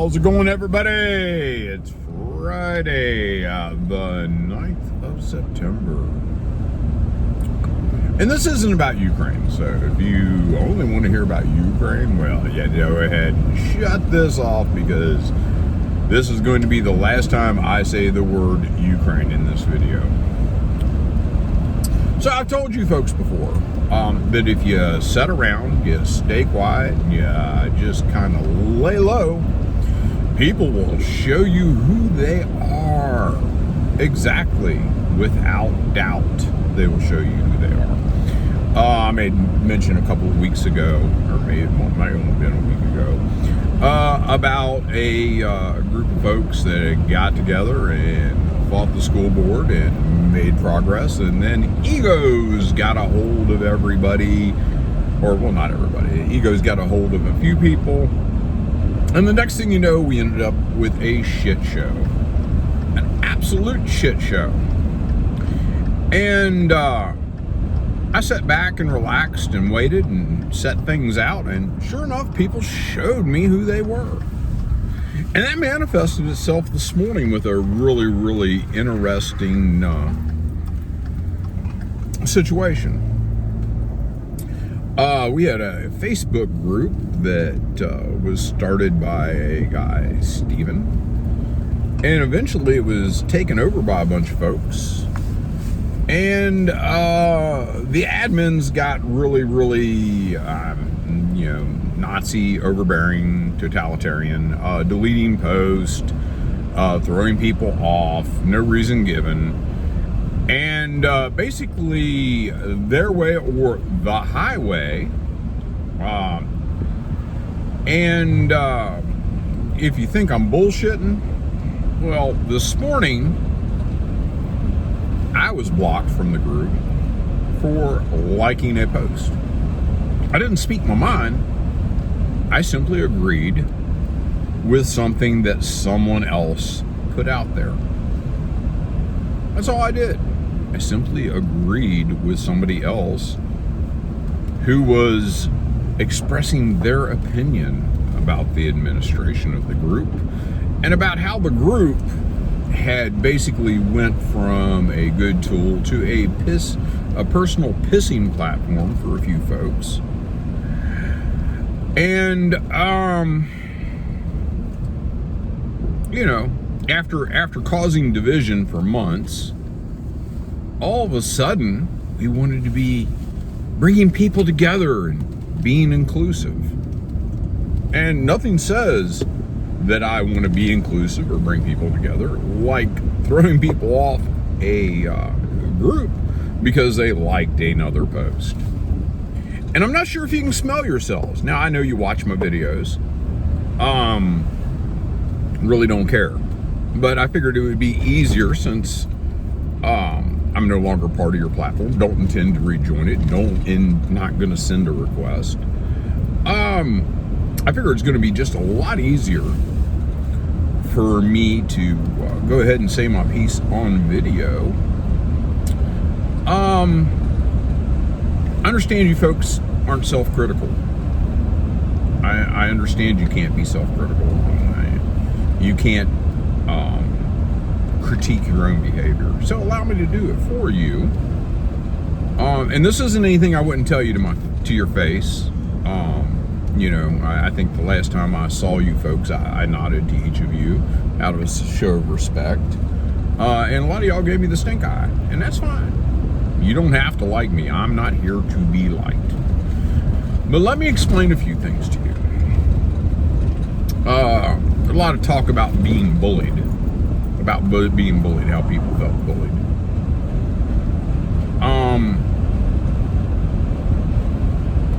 How's it going, everybody? It's Friday, the 9th of September. And this isn't about Ukraine, so if you only want to hear about Ukraine, well, yeah, go ahead and shut this off, because this is going to be the last time I say the word Ukraine in this video. So I've told you folks before that if you sit around, you stay quiet, you just kind of lay low, people will show you who they are. Exactly. Without doubt, they will show you who they are. I made mention a couple of weeks ago, or maybe it might have only been a week ago, about a group of folks that got together and fought the school board and made progress, and then egos got a hold of everybody, or well, not everybody. Egos got a hold of a few people, and the next thing you know, we ended up with a shit show, an absolute shit show. And I sat back and relaxed and waited and set things out, and sure enough, people showed me who they were. And that manifested itself this morning with a really, really interesting situation. We had a Facebook group that was started by a guy, Steven, and eventually it was taken over by a bunch of folks. And the admins got really, really, Nazi, overbearing, totalitarian, deleting posts, throwing people off, no reason given, and basically their way or the highway. And if you think I'm bullshitting, well, this morning I was blocked from the group for liking a post. I didn't speak my mind. I simply agreed with something that someone else put out there. That's all I did. I simply agreed with somebody else who was expressing their opinion about the administration of the group and about how the group had basically went from a good tool to a personal pissing platform for a few folks. And after causing division for months, all of a sudden we wanted to be bringing people together and being inclusive. And nothing says that I want to be inclusive or bring people together like throwing people off a group because they liked another post. And I'm not sure if you can smell yourselves. Now, I know you watch my videos. Really don't care. But I figured it would be easier since I'm no longer part of your platform. Don't intend to rejoin it. Not going to send a request. I figure it's going to be just a lot easier for me to go ahead and say my piece on video. I understand you folks aren't self-critical. I understand you can't be self-critical. You can't critique your own behavior. So allow me to do it for you. And this isn't anything I wouldn't tell you to your face. I think the last time I saw you folks, I nodded to each of you out of a show of respect. And a lot of y'all gave me the stink eye, and that's fine. You don't have to like me. I'm not here to be liked. But let me explain a few things to you. A lot of talk about being bullied. How people felt bullied.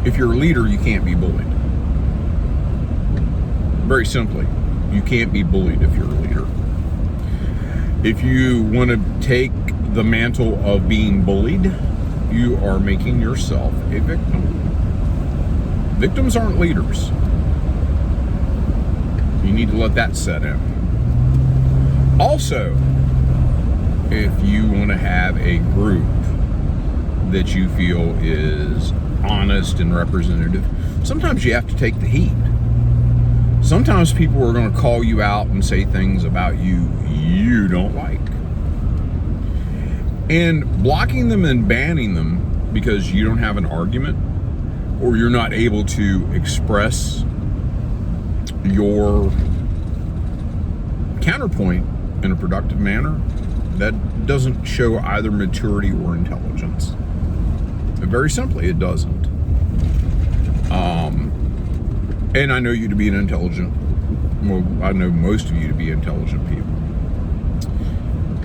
If you're a leader, you can't be bullied. Very simply, you can't be bullied if you're a leader. If you want to take the mantle of being bullied, you are making yourself a victim. Victims aren't leaders. You need to let that set in. Also, if you want to have a group that you feel is honest and representative, sometimes you have to take the heat. sometimes people are going to call you out and say things about you you don't like. And blocking them and banning them because you don't have an argument or you're not able to express your counterpoint in a productive manner, that doesn't show either maturity or intelligence. Very simply, it doesn't. And I know you to be an intelligent, well, I know most of you to be intelligent people.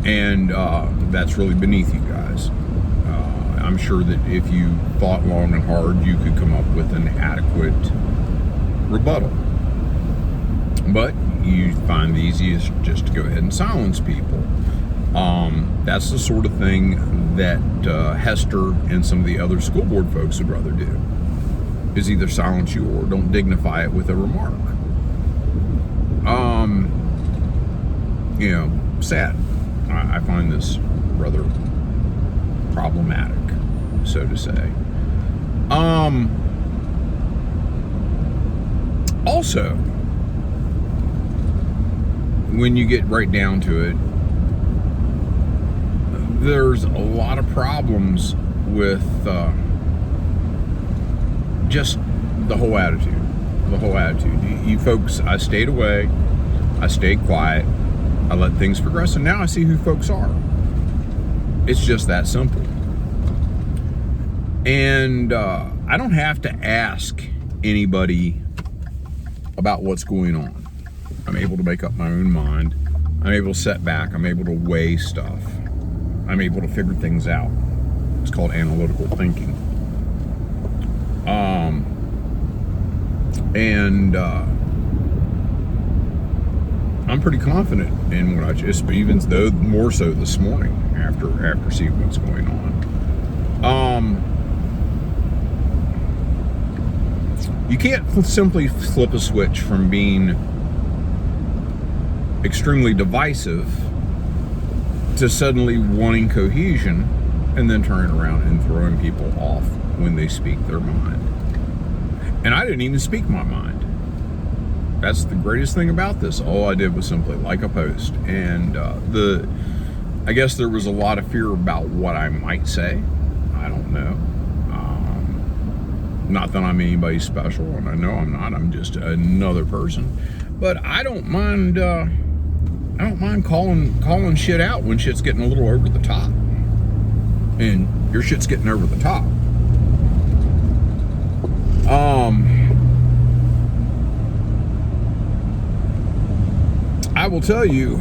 And that's really beneath you guys. I'm sure that if you thought long and hard, you could come up with an adequate rebuttal. But you find the easiest just to go ahead and silence people. That's the sort of thing that Hester and some of the other school board folks would rather do, is either silence you or don't dignify it with a remark. Sad. I find this rather problematic, so to say. Also, when you get right down to it, there's a lot of problems with just the whole attitude. You folks, I stayed away, I stayed quiet, I let things progress, and now I see who folks are. It's just that simple. And I don't have to ask anybody about what's going on. I'm able to make up my own mind. I'm able to sit back. I'm able to weigh stuff. I'm able to figure things out. It's called analytical thinking. I'm pretty confident in what I just, even though more so this morning after seeing what's going on. You can't simply flip a switch from being extremely divisive to suddenly wanting cohesion and then turning around and throwing people off when they speak their mind. And I didn't even speak my mind. That's the greatest thing about this. All I did was simply like a post. And I guess there was a lot of fear about what I might say. I don't know. Not that I'm anybody special, and I know I'm not. I'm just another person. But I don't mind calling shit out when shit's getting a little over the top. And your shit's getting over the top. I will tell you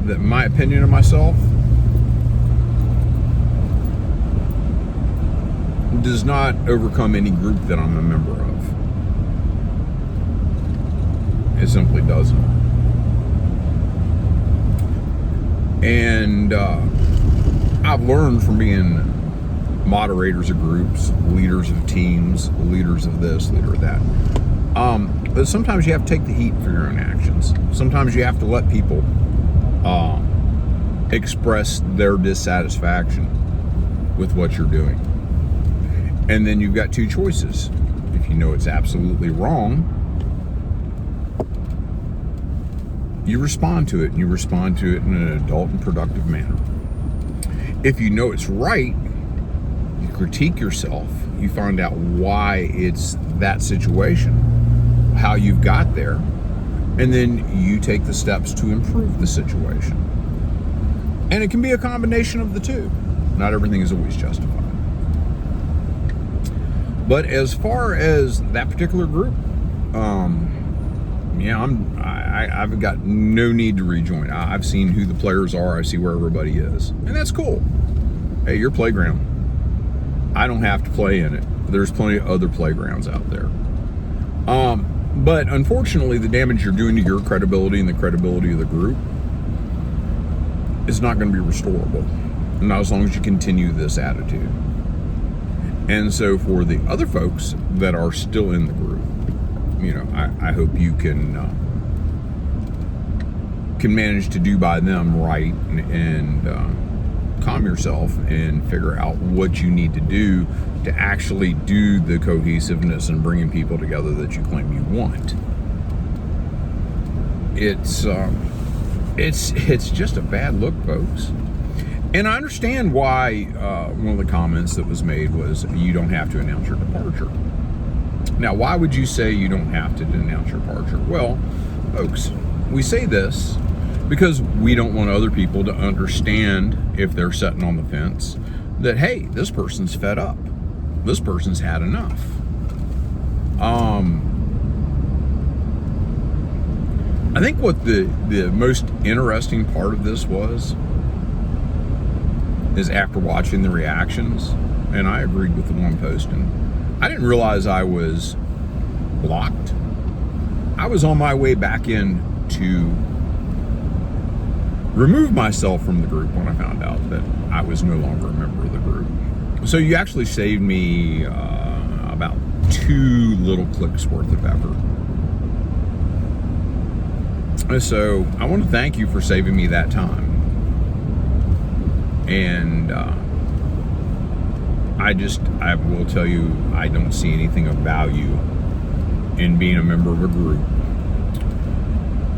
that my opinion of myself does not overcome any group that I'm a member of. It simply doesn't. And I've learned from being moderators of groups, leaders of teams, leaders of this, leader of that, that sometimes you have to take the heat for your own actions. Sometimes you have to let people express their dissatisfaction with what you're doing. And then you've got two choices. If you know it's absolutely wrong, you respond to it, and you respond to it in an adult and productive manner. If you know it's right, you critique yourself. You find out why it's that situation, how you've got there, and then you take the steps to improve the situation. And it can be a combination of the two. Not everything is always justified. But as far as that particular group, I've got no need to rejoin. I've seen who the players are. I see where everybody is, and that's cool. Hey, your playground. I don't have to play in it. There's plenty of other playgrounds out there. But unfortunately, the damage you're doing to your credibility and the credibility of the group is not going to be restorable, not as long as you continue this attitude. And so for the other folks that are still in the group, I hope you can manage to do by them right and calm yourself and figure out what you need to do to actually do the cohesiveness and bringing people together that you claim you want. It's just a bad look, folks. And I understand why one of the comments that was made was you don't have to announce your departure. Now, why would you say you don't have to announce your departure? Well, folks, we say this because we don't want other people to understand, if they're sitting on the fence, that, hey, this person's fed up. This person's had enough. I think what the most interesting part of this is after watching the reactions, and I agreed with the one posting, I didn't realize I was blocked. I was on my way back in to remove myself from the group when I found out that I was no longer a member of the group. So you actually saved me about 2 little clicks worth of effort. So I want to thank you for saving me that time. And I will tell you, I don't see anything of value in being a member of a group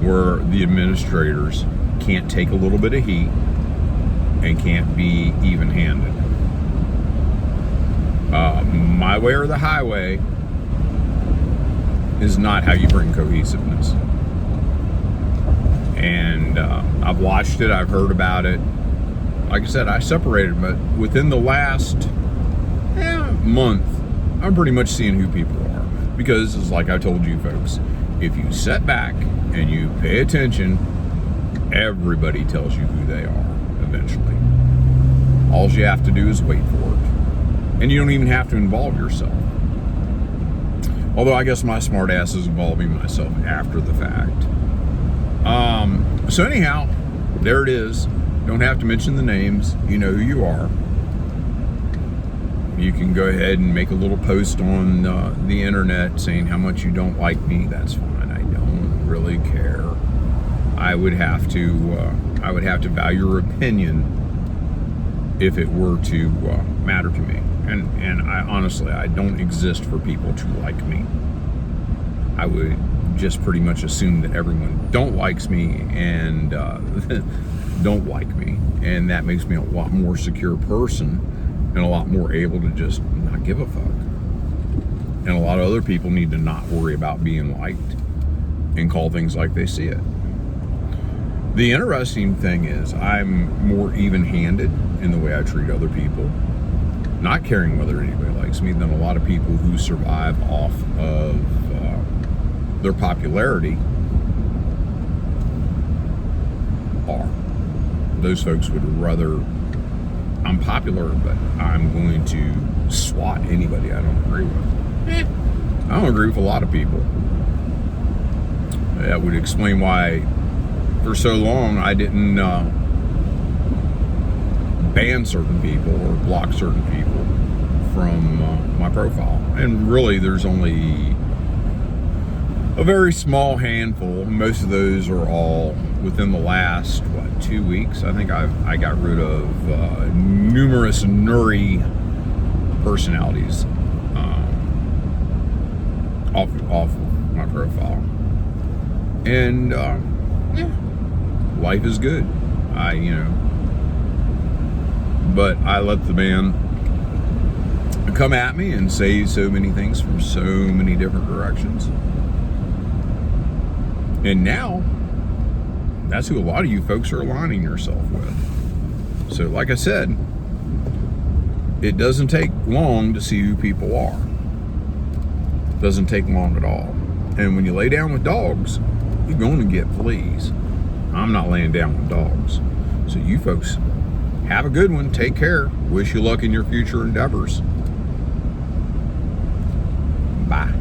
where the administrators can't take a little bit of heat and can't be even-handed. My way or the highway is not how you bring cohesiveness. And I've watched it, I've heard about it. Like I said, I separated, but within the last month, I'm pretty much seeing who people are. Because, it's like I told you folks, if you sit back and you pay attention, everybody tells you who they are eventually. All you have to do is wait for it. And you don't even have to involve yourself. Although I guess my smart ass is involving myself after the fact. So anyhow, there it is. Don't have to mention the names. You know who you are. You can go ahead and make a little post on the internet saying how much you don't like me. That's fine. I don't really care. I would have to value your opinion if it were to matter to me. And I honestly, I don't exist for people to like me. I would just pretty much assume that everyone don't likes me and don't like me, and that makes me a lot more secure person and a lot more able to just not give a fuck. And a lot of other people need to not worry about being liked and call things like they see it. The interesting thing is I'm more even-handed in the way I treat other people, not caring whether anybody likes me, than a lot of people who survive off of their popularity are. Those folks would rather, I'm popular, but I'm going to swat anybody I don't agree with. I don't agree with a lot of people. That would explain why for so long I didn't ban certain people or block certain people from my profile. And really there's only a very small handful. Most of those are all within the last 2 weeks. I think I got rid of numerous Nuri personalities off of my profile. And life is good. But I let the man come at me and say so many things from so many different directions. And now, that's who a lot of you folks are aligning yourself with. So, like I said, it doesn't take long to see who people are. It doesn't take long at all. And when you lay down with dogs, you're going to get fleas. I'm not laying down with dogs. So you folks, have a good one. Take care. Wish you luck in your future endeavors. Bye.